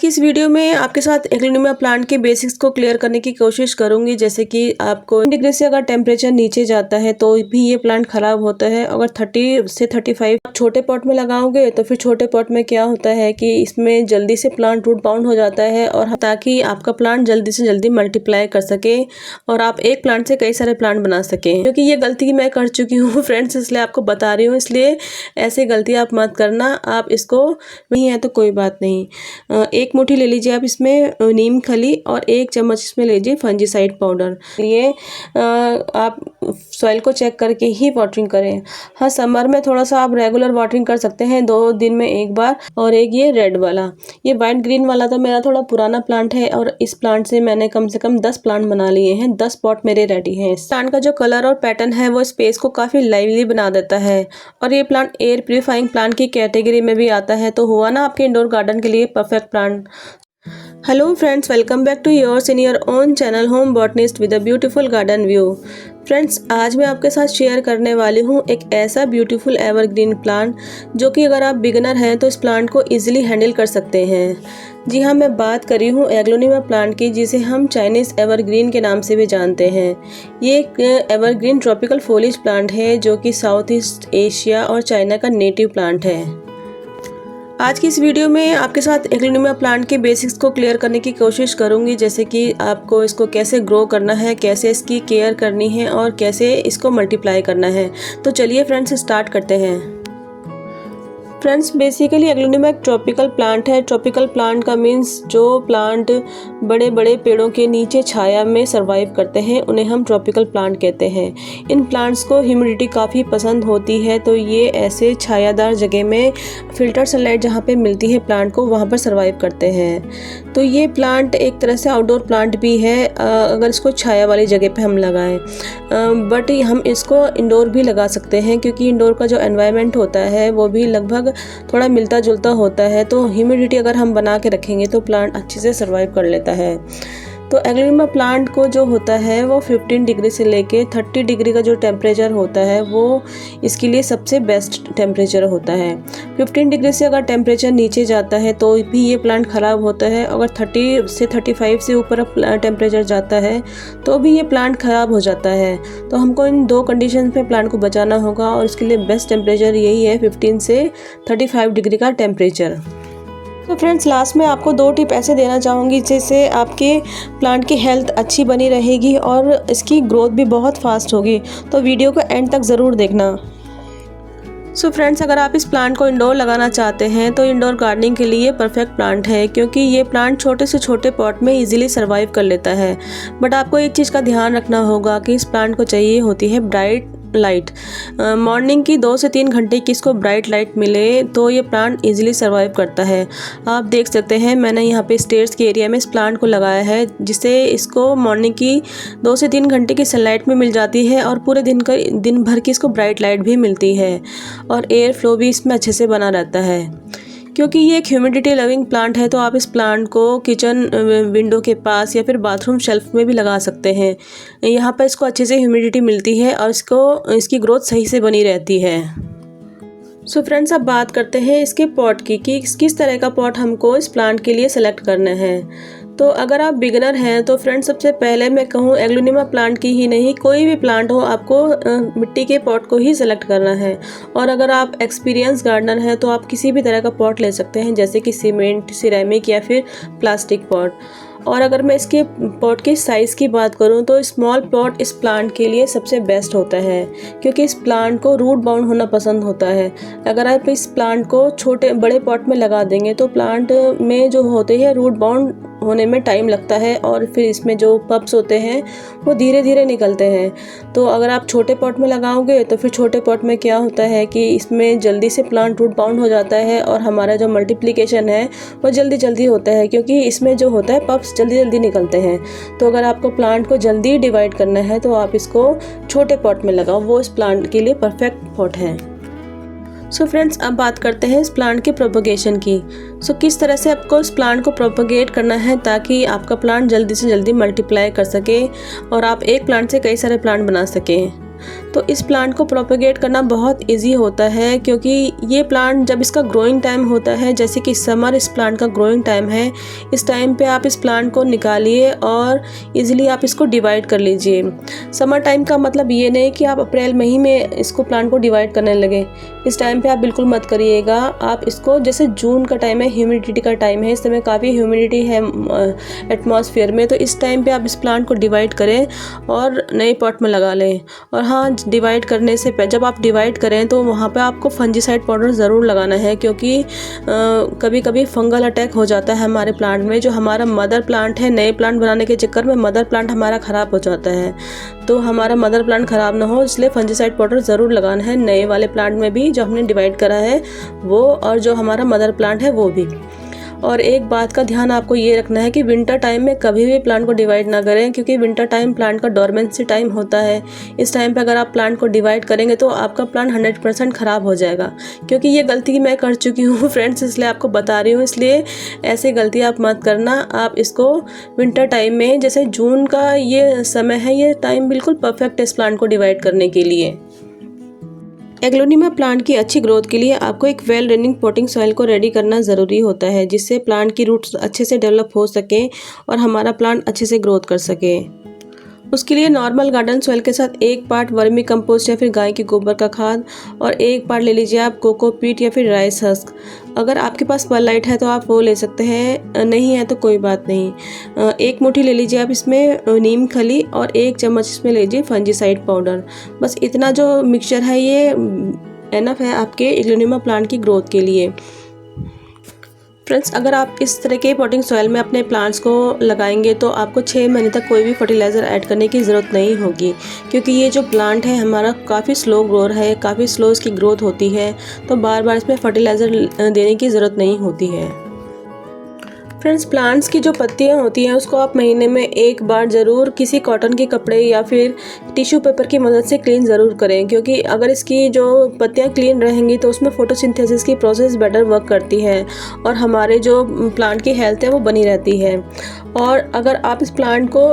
की इस वीडियो में आपके साथ एग्लोनिमा प्लांट के बेसिक्स को क्लियर करने की कोशिश करूंगी। जैसे कि आपको डिग्री से अगर टेम्परेचर नीचे जाता है तो भी ये प्लांट खराब होता है। अगर 30 से 35 छोटे पॉट में लगाओगे तो फिर छोटे पॉट में क्या होता है कि इसमें जल्दी से प्लांट रूट बाउंड हो जाता है, और ताकि आपका प्लांट जल्दी से जल्दी मल्टीप्लाई कर सके और आप एक प्लांट से कई सारे प्लांट बना सकें। क्योंकि ये गलती मैं कर चुकी हूँ फ्रेंड्स, इसलिए आपको बता रही हूँ। इसलिए ऐसे गलती आप मत करना। आप इसको नहीं है तो कोई बात नहीं, एक मुट्ठी ले लीजिए आप इसमें नीम खली और 1 चम्मच इसमें लीजिए फंजीसाइड पाउडर। ये आप सॉइल को चेक करके ही वाटरिंग करें। हाँ, समर में थोड़ा सा आप रेगुलर वाटरिंग कर सकते हैं 2 दिन में एक बार। और एक ये रेड वाला, ये वाइट ग्रीन वाला तो मेरा थोड़ा पुराना प्लांट है, और इस प्लांट से मैंने कम से कम 10 प्लांट बना लिए हैं। 10 पॉट मेरे रेडी हैं। इस प्लांट का जो कलर और पैटर्न है वो स्पेस को काफ़ी लाइवली बना देता है, और ये प्लांट एयर प्यूरिफाइंग प्लांट की कैटेगरी में भी आता है। तो हुआ ना आपके इंडोर गार्डन के लिए perfect plant. Hello friends, welcome back to yours in your own channel home botanist with a beautiful garden view. Friends, आज मैं आपके साथ शेयर करने वाली हूँ एक ऐसा ब्यूटीफुल एवरग्रीन प्लांट जो कि अगर आप बिगिनर हैं तो इस प्लांट को इजीली हैंडल कर सकते हैं। जी हाँ, मैं बात कर रही हूँ एग्लोनिमा प्लांट की, जिसे हम चाइनीज़ एवरग्रीन के नाम से भी जानते हैं। ये एक एवरग्रीन ट्रॉपिकल फोलिज प्लांट है जो कि साउथ ईस्ट एशिया और चाइना का नेटिव प्लांट है। आज की इस वीडियो में आपके साथ एग्लोनिमा प्लांट के बेसिक्स को क्लियर करने की कोशिश करूंगी। जैसे कि आपको इसको कैसे ग्रो करना है, कैसे इसकी केयर करनी है और कैसे इसको मल्टीप्लाई करना है। तो चलिए फ्रेंड्स, स्टार्ट करते हैं। फ्रेंड्स, बेसिकली एग्लोनिमा एक ट्रॉपिकल प्लांट है। ट्रॉपिकल प्लांट का मीन्स जो प्लांट बड़े बड़े पेड़ों के नीचे छाया में सर्वाइव करते हैं, उन्हें हम ट्रॉपिकल प्लांट कहते हैं। इन प्लांट्स को ह्यूमिडिटी काफ़ी पसंद होती है, तो ये ऐसे छायादार जगह में फिल्टर सनलाइट जहाँ पे मिलती है प्लांट को, वहाँ पर सर्वाइव करते हैं। तो ये प्लांट एक तरह से आउटडोर प्लांट भी है अगर इसको छाया वाली जगह पे हम लगाएं, बट हम इसको इंडोर भी लगा सकते हैं, क्योंकि इंडोर का जो एनवायरनमेंट होता है वो भी लगभग थोड़ा मिलता जुलता होता है। तो ह्यूमिडिटी अगर हम बना के रखेंगे तो प्लांट अच्छे से सर्वाइव कर लेता है। तो एग्लोनिमा प्लांट को जो होता है वो 15 डिग्री से लेके 30 डिग्री का जो टेम्परेचर होता है वो इसके लिए सबसे बेस्ट टेम्परेचर होता है। 15 डिग्री से अगर टेम्परेचर नीचे जाता है तो भी ये प्लांट ख़राब होता है। अगर 30 से 35 से ऊपर टेम्परेचर जाता है तो भी ये प्लांट ख़राब हो जाता है। तो हमको इन 2 कंडीशन में प्लांट को बचाना होगा, और इसके लिए बेस्ट टेम्परेचर यही है 15 से 35 डिग्री का टेम्परेचर। तो फ्रेंड्स, लास्ट में आपको 2 टिप ऐसे देना चाहूँगी जिससे आपके प्लांट की हेल्थ अच्छी बनी रहेगी और इसकी ग्रोथ भी बहुत फास्ट होगी। तो वीडियो को एंड तक ज़रूर देखना। सो फ्रेंड्स, अगर आप इस प्लांट को इंडोर लगाना चाहते हैं तो इंडोर गार्डनिंग के लिए परफेक्ट प्लांट है, क्योंकि ये प्लांट छोटे से छोटे पॉट में इजीली सर्वाइव कर लेता है। बट आपको एक चीज़ का ध्यान रखना होगा कि इस प्लांट को चाहिए होती है ब्राइट लाइट। मॉर्निंग की 2 से 3 घंटे की इसको ब्राइट लाइट मिले तो ये प्लांट इजीली सर्वाइव करता है। आप देख सकते हैं मैंने यहाँ पे स्टेयर्स के एरिया में इस प्लांट को लगाया है, जिससे इसको मॉर्निंग की 2 से 3 घंटे की सनलाइट में मिल जाती है, और पूरे दिन भर की इसको ब्राइट लाइट भी मिलती है, और एयर फ्लो भी इसमें अच्छे से बना रहता है। क्योंकि ये एक ह्यूमिडिटी लविंग प्लांट है तो आप इस प्लांट को किचन विंडो के पास या फिर बाथरूम शेल्फ में भी लगा सकते हैं। यहाँ पर इसको अच्छे से ह्यूमिडिटी मिलती है और इसकी ग्रोथ सही से बनी रहती है। सो फ्रेंड्स, अब बात करते हैं इसके पॉट की कि किस तरह का पॉट हमको इस प्लांट के लिए सेलेक्ट करना है। तो अगर आप बिगिनर हैं तो फ्रेंड्स, सबसे पहले मैं कहूँ एग्लोनिमा प्लांट की ही नहीं, कोई भी प्लांट हो, आपको मिट्टी के पॉट को ही सेलेक्ट करना है। और अगर आप एक्सपीरियंस गार्डनर हैं तो आप किसी भी तरह का पॉट ले सकते हैं, जैसे कि सीमेंट, सिरेमिक या फिर प्लास्टिक पॉट। और अगर मैं इसके पॉट के साइज़ की बात करूं तो स्मॉल पॉट इस प्लांट के लिए सबसे बेस्ट होता है, क्योंकि इस प्लांट को रूट बाउंड होना पसंद होता है। अगर आप इस प्लांट को बड़े पॉट में लगा देंगे तो प्लांट में जो होते हैं रूट बाउंड होने में टाइम लगता है, और फिर इसमें जो पप्स होते हैं वो धीरे धीरे निकलते हैं। तो अगर आप छोटे पॉट में लगाओगे तो फिर छोटे पॉट में क्या होता है कि इसमें जल्दी से प्लांट रूट बाउंड हो जाता है, और हमारा जो मल्टीप्लिकेशन है वो जल्दी होता है, क्योंकि इसमें जो होता है पप्स जल्दी निकलते हैं। तो अगर आपको प्लांट को जल्दी डिवाइड करना है तो आप इसको छोटे पॉट में लगाओ, वो इस प्लांट के लिए परफेक्ट पॉट है। सो फ्रेंड्स, अब बात करते हैं इस प्लांट के प्रोपगेशन की। किस तरह से आपको इस प्लांट को प्रोपगेट करना है ताकि आपका प्लांट जल्दी से जल्दी मल्टीप्लाई कर सके और आप एक प्लांट से कई सारे प्लांट बना सकें। तो इस प्लांट को प्रोपेगेट करना बहुत इजी होता है, क्योंकि ये प्लांट जब इसका ग्रोइंग टाइम होता है, जैसे कि समर इस प्लांट का ग्रोइंग टाइम है, इस टाइम पे आप इस प्लांट को निकालिए और इजीली आप इसको डिवाइड कर लीजिए। समर टाइम का मतलब ये नहीं कि आप अप्रैल मई में इसको प्लांट को डिवाइड करने लगे, इस टाइम पे आप बिल्कुल मत करिएगा। आप इसको, जैसे जून का टाइम है, ह्यूमिडिटी का टाइम है, इस समय काफ़ी ह्यूमिडिटी है एटमॉस्फेयर में, तो इस टाइम पे आप इस प्लांट को डिवाइड करें और नए पॉट में लगा लें। और हाँ, डिवाइड करने से जब आप डिवाइड करें तो वहाँ पे आपको फंजीसाइड पाउडर ज़रूर लगाना है, क्योंकि कभी कभी फंगल अटैक हो जाता है हमारे प्लांट में। जो हमारा मदर प्लांट है, नए प्लांट बनाने के चक्कर में मदर प्लांट हमारा ख़राब हो जाता है, तो हमारा मदर प्लांट ख़राब ना हो इसलिए फंजीसाइड पाउडर ज़रूर लगाना है नए वाले प्लांट में भी, जो हमने डिवाइड करा है वो, और जो हमारा मदर प्लांट है वो भी। और एक बात का ध्यान आपको ये रखना है कि विंटर टाइम में कभी भी प्लांट को डिवाइड ना करें, क्योंकि विंटर टाइम प्लांट का डोरमेंसी टाइम होता है। इस टाइम पे अगर आप प्लांट को डिवाइड करेंगे तो आपका प्लांट 100% ख़राब हो जाएगा, क्योंकि ये गलती मैं कर चुकी हूँ फ्रेंड्स, इसलिए आपको बता रही हूँ। इसलिए ऐसी गलती आप मत करना। आप इसको विंटर टाइम में, जैसे जून का ये समय है, ये टाइम बिल्कुल परफेक्ट है इस प्लांट को डिवाइड करने के लिए। एग्लोनिमा प्लांट की अच्छी ग्रोथ के लिए आपको एक वेल रनिंग पॉटिंग सॉइल को रेडी करना ज़रूरी होता है, जिससे प्लांट की रूट्स अच्छे से डेवलप हो सके और हमारा प्लांट अच्छे से ग्रोथ कर सके। उसके लिए नॉर्मल गार्डन सॉइल के साथ 1 पार्ट वर्मी कंपोस्ट या फिर गाय के गोबर का खाद और 1 पार्ट ले लीजिए आप कोकोपीट या फिर राइस हस्क। अगर आपके पास परलाइट है तो आप वो ले सकते हैं, नहीं है तो कोई बात नहीं। 1 मुट्ठी ले लीजिए आप इसमें नीम खली और 1 चम्मच इसमें लीजिए फंजीसाइड पाउडर। बस इतना जो मिक्सचर है ये एनफ है आपके एग्लोनिमा प्लांट की ग्रोथ के लिए। फ्रेंड्स, अगर आप इस तरह के पॉटिंग सॉइल में अपने प्लांट्स को लगाएंगे तो आपको 6 महीने तक कोई भी फर्टिलाइज़र ऐड करने की ज़रूरत नहीं होगी, क्योंकि ये जो प्लांट है हमारा काफ़ी स्लो ग्रोअर है, काफ़ी स्लो इसकी ग्रोथ होती है, तो बार बार इसमें फर्टिलाइज़र देने की ज़रूरत नहीं होती है। फ्रेंड्स, प्लांट्स की जो पत्तियां होती हैं उसको आप महीने में 1 बार ज़रूर किसी कॉटन के कपड़े या फिर टिश्यू पेपर की मदद से क्लीन ज़रूर करें, क्योंकि अगर इसकी जो पत्तियां क्लीन रहेंगी तो उसमें फोटोसिंथेसिस की प्रोसेस बेटर वर्क करती है और हमारे जो प्लांट की हेल्थ है वो बनी रहती है। और अगर आप इस प्लांट को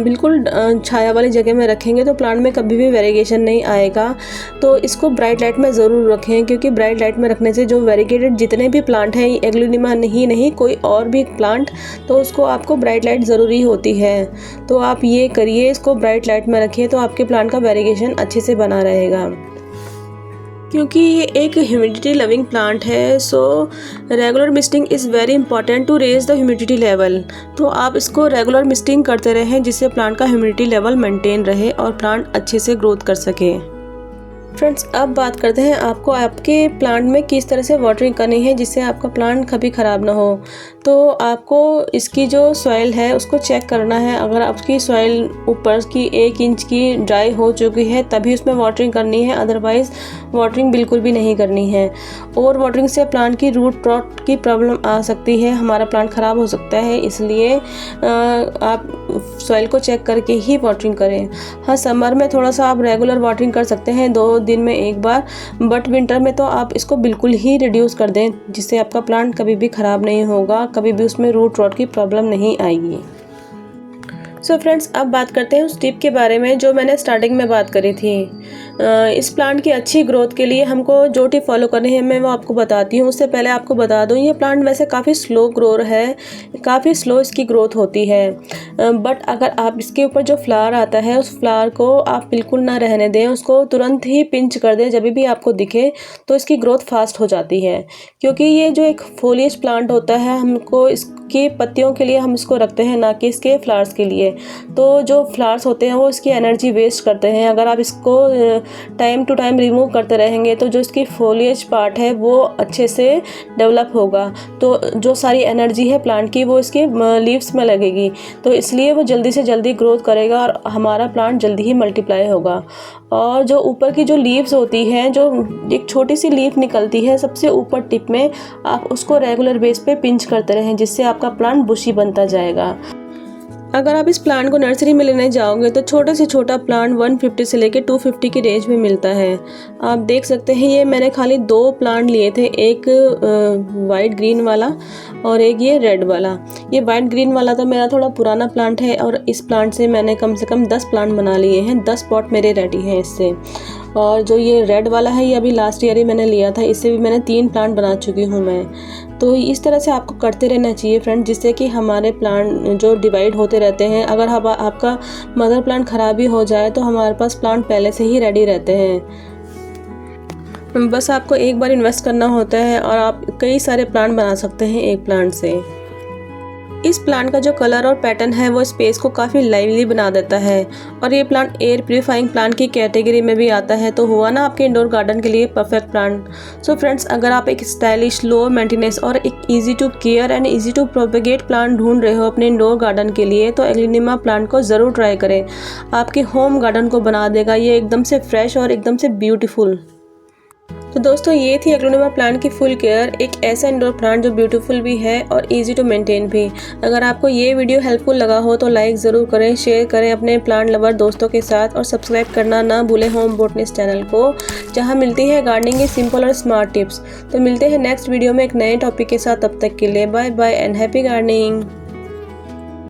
बिल्कुल छाया वाली जगह में रखेंगे तो प्लांट में कभी भी वेरिगेशन नहीं आएगा। तो इसको ब्राइट लाइट में ज़रूर रखें, क्योंकि ब्राइट लाइट में रखने से जो वेरिगेटेड जितने भी प्लांट हैं, एग्लोनिमा नहीं कोई और भी प्लांट, तो उसको आपको ब्राइट लाइट ज़रूरी होती है। तो आप ये करिए, इसको ब्राइट लाइट में रखिए तो आपके प्लांट का वेरिगेशन अच्छे से बना रहेगा। क्योंकि ये एक ह्यूमिडिटी लविंग प्लांट है, so regular misting is very important to raise the humidity level. तो आप इसको रेगुलर मिस्टिंग करते रहें, जिससे प्लांट का ह्यूमिडिटी लेवल मेंटेन रहे और प्लांट अच्छे से ग्रोथ कर सके। फ्रेंड्स, अब बात करते हैं आपको आपके प्लांट में किस तरह से वाटरिंग करनी है जिससे आपका प्लांट कभी ख़राब ना हो। तो आपको इसकी जो सॉइल है उसको चेक करना है। अगर आपकी सॉइल ऊपर की 1 इंच की ड्राई हो चुकी है तभी उसमें वाटरिंग करनी है, अदरवाइज़ वाटरिंग बिल्कुल भी नहीं करनी है। ओवर वाटरिंग से प्लांट की रूट रॉट की प्रॉब्लम आ सकती है, हमारा प्लांट ख़राब हो सकता है, इसलिए आप सॉइल को चेक करके ही वाटरिंग करें। हाँ, समर में थोड़ा सा आप रेगुलर वाटरिंग कर सकते हैं 2 दिन में 1 बार, बट विंटर में तो आप इसको बिल्कुल ही रिड्यूस कर दें, जिससे आपका प्लांट कभी भी ख़राब नहीं होगा, कभी भी उसमें रूट रॉट की प्रॉब्लम नहीं आएगी। सो फ्रेंड्स, अब बात करते हैं उस टिप के बारे में जो मैंने स्टार्टिंग में बात करी थी। इस प्लांट की अच्छी ग्रोथ के लिए हमको जो टिप फॉलो करनी है मैं वो आपको बताती हूँ। उससे पहले आपको बता दूँ, ये प्लांट वैसे काफ़ी स्लो ग्रोअर है, काफ़ी स्लो इसकी ग्रोथ होती है, बट अगर आप इसके ऊपर जो फ्लावर आता है उस फ्लावर को आप बिल्कुल ना रहने दें, उसको तुरंत ही पिंच कर दें जब भी आपको दिखे, तो इसकी ग्रोथ फास्ट हो जाती है। क्योंकि ये जो एक फोलिएज प्लांट होता है, हमको इसकी पत्तियों के लिए हम इसको रखते हैं, ना कि इसके फ्लावर्स के लिए। तो जो फ्लावर्स होते हैं वो इसकी एनर्जी वेस्ट करते हैं। अगर आप इसको टाइम टू टाइम रिमूव करते रहेंगे तो जो इसकी फोलिएज पार्ट है वो अच्छे से डेवलप होगा, तो जो सारी एनर्जी है प्लांट की वो इसके लीव्स में लगेगी, तो इसलिए वो जल्दी से जल्दी ग्रोथ करेगा और हमारा प्लांट जल्दी ही मल्टीप्लाई होगा। और जो ऊपर की जो लीव्स होती हैं, जो एक छोटी सी लीफ निकलती है सबसे ऊपर टिप में, आप उसको रेगुलर बेस पे पिंच करते रहें, जिससे आपका प्लांट बुशी बनता जाएगा। अगर आप इस प्लांट को नर्सरी में लेने जाओगे तो छोटे से छोटा प्लांट 150 से लेकर 250 की रेंज में मिलता है। आप देख सकते हैं ये मैंने खाली 2 प्लांट लिए थे, एक वाइट ग्रीन वाला और एक ये रेड वाला। ये वाइट ग्रीन वाला तो मेरा थोड़ा पुराना प्लांट है और इस प्लांट से मैंने कम से कम 10 प्लांट बना लिए हैं, 10 पॉट मेरे रेडी हैं इससे। और जो ये रेड वाला है ये अभी लास्ट ईयर ही मैंने लिया था, इससे भी मैंने 3 प्लांट बना चुकी हूँ मैं। तो इस तरह से आपको करते रहना चाहिए फ्रेंड, जिससे कि हमारे प्लांट जो डिवाइड होते रहते हैं। अगर आपका मदर प्लांट ख़राब भी हो जाए तो हमारे पास प्लांट पहले से ही रेडी रहते हैं। बस आपको एक बार इन्वेस्ट करना होता है और आप कई सारे प्लांट बना सकते हैं एक प्लांट से। इस प्लांट का जो कलर और पैटर्न है वो स्पेस को काफ़ी लाइवली बना देता है और ये प्लांट एयर प्यूरीफाइंग प्लांट की कैटेगरी में भी आता है। तो हुआ ना आपके इंडोर गार्डन के लिए परफेक्ट प्लांट। सो फ्रेंड्स, अगर आप एक स्टाइलिश, लो मेंटेनेंस और एक easy to care and easy to propagate plant ढूंढ रहे हो अपने इंडोर गार्डन के लिए तो एग्लेनिमा प्लांट को ज़रूर ट्राई करें। आपके होम गार्डन को बना देगा ये एकदम से फ्रेश और एकदम से ब्यूटीफुल। तो दोस्तों, ये थी एग्लेनिमा प्लांट की फुल केयर, एक ऐसा इंडोर प्लांट जो ब्यूटीफुल भी है और इजी टू मेंटेन भी। अगर आपको ये वीडियो हेल्पफुल लगा हो तो लाइक ज़रूर करें, शेयर करें अपने प्लांट लवर दोस्तों के साथ और सब्सक्राइब करना ना भूलें होम बोटनिस्ट चैनल को, जहाँ मिलती है गार्डनिंग की सिंपल और स्मार्ट टिप्स। तो मिलते हैं नेक्स्ट वीडियो में एक नए टॉपिक के साथ, तब तक के लिए bye bye and happy gardening.